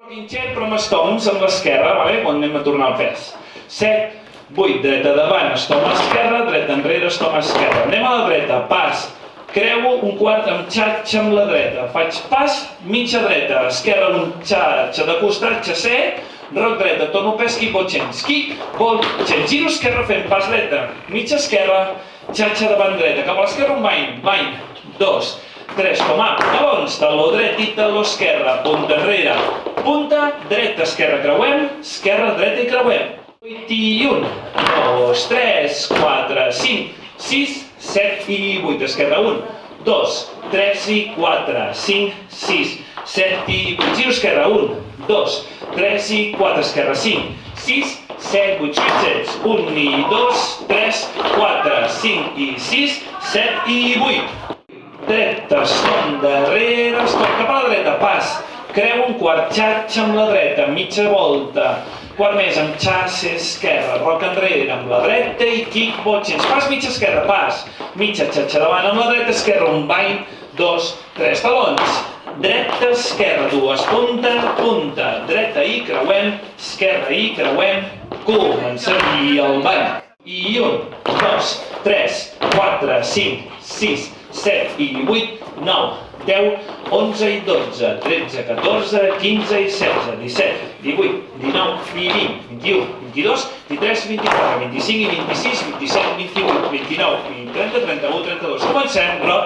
Guinchet però amb estoms amb l'esquerra, quan anem a tornar el pes. 7, 8, dreta davant, estom a esquerra, dreta enrere, estom a esquerra. Anem a la dreta, pas, creuo un quart amb xatxa amb la dreta. Faig pas, mitja dreta, esquerra un xatxa de costat, xacer, roc dreta, torno pes, kick, ball change. Kick, ball change, giro esquerra fent pas dreta, mitja esquerra, xatxa davant dreta, cap a l'esquerra un bind, 2, 3, com a talons, taló dret i taló esquerra, punta enrere, punta, dreta, esquerra, creuem, esquerra, dreta i creuem. 8 i 1, 2, 3, 4, 5, 6, 7 i 8, esquerra 1, 2, 3 i 4, 5, 6, 7 i 8, giro esquerra 1, 2, 3 i 4, esquerra 5, 6, 7, 8, switches, 1 i 2, 3, 4, 5 i 6, 7 i 8. Dreta, estom darrere, estom cap a la dreta, pas, creu un quart, xatxa amb la dreta, mitja volta, quart més amb xasse esquerra, roc enrere amb la dreta i kick, ball change, pas mitja esquerra, pas, mitja xatxa davant amb la dreta, esquerra, un bind, 2, 3 talons, dreta, esquerra, dues, punta, punta, dreta i creuem, esquerra i creuem, començaria el ball. I 1, 2, 3, 4, 5, 6, 7 i 8, 9, 10, 11 i 12, 13, 14, 15 i 16, 17, 18, 19 i 20, 21, 22, 23, 24, 25 i 26, 27, 28, 29 i 30, 31, 32. Comencem, roc,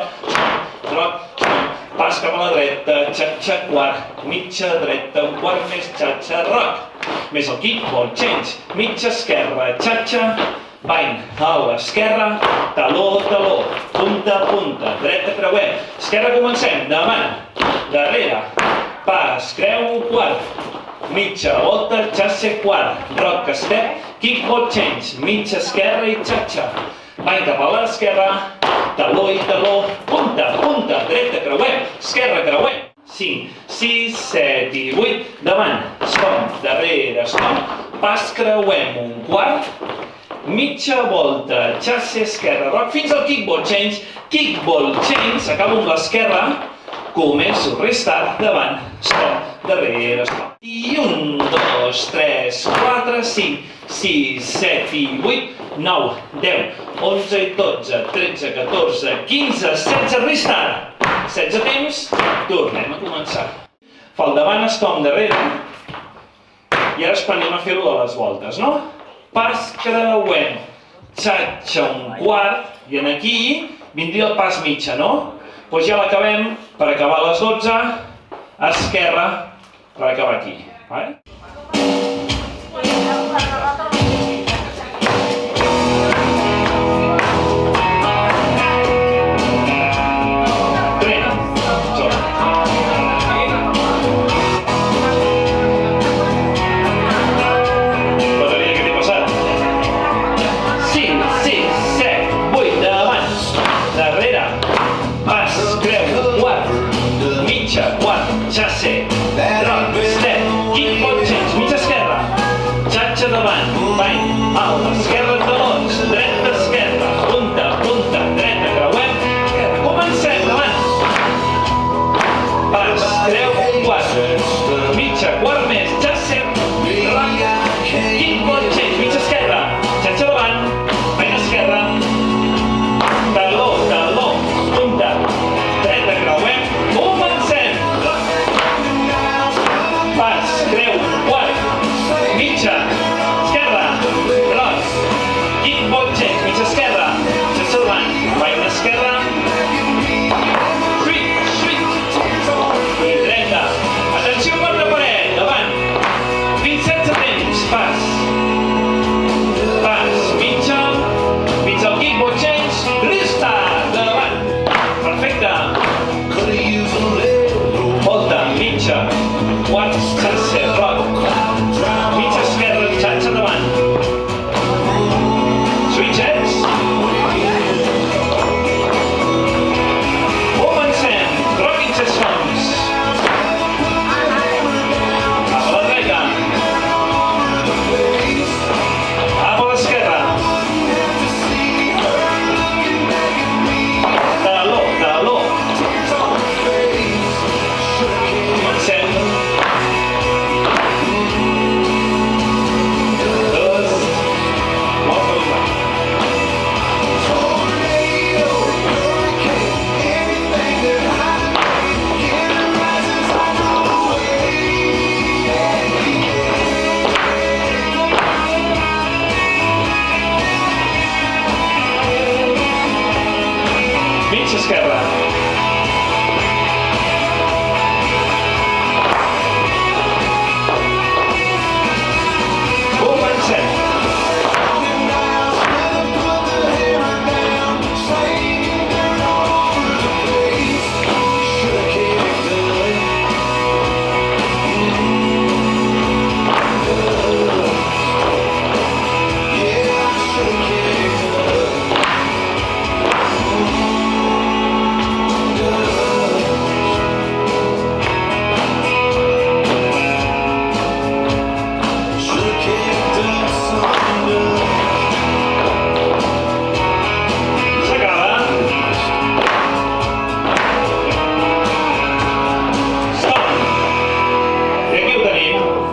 pas cap a la dreta, xatxa, quart, mitja dreta, un quart més xatxa, roc, més el kick, ball change, mitja esquerra, xatxa, bind, a l'esquerra, taló, taló, punta, punta, dreta, creuem, esquerra comencem, davant, darrere, pas, creu un quart, mitja volta, xatxa, quart, roc, step, kick, ball change, mitja esquerra i xatxa, bind cap a l'esquerra, taló i taló, punta, punta, dreta, creuem, esquerra, creuem, 5, 6, 7 i 8, davant, estom, darrere, estom, pas, creuem un quart, mitja volta, xasse esquerra, roc, fins al kick, ball change, acabo amb l'esquerra, començo, restart, davant, stop, darrere, stop. I 1, 2, 3, 4, 5, 6, 7 i 8, 9, 10, 11 i 12, 13, 14, 15, 16, restart. 16 temps, tornem a començar. Fa el davant, stop, darrere, i ara esperem a fer-ho de les voltes, no? Pas, creuem, xatxa un quart, i aquí vindria el pas mitja, no? Doncs ja l'acabem per acabar a les 12, esquerra, per acabar aquí. Quart, xasse, roc, step, kick, ball change.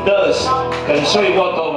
des, cançó igual que el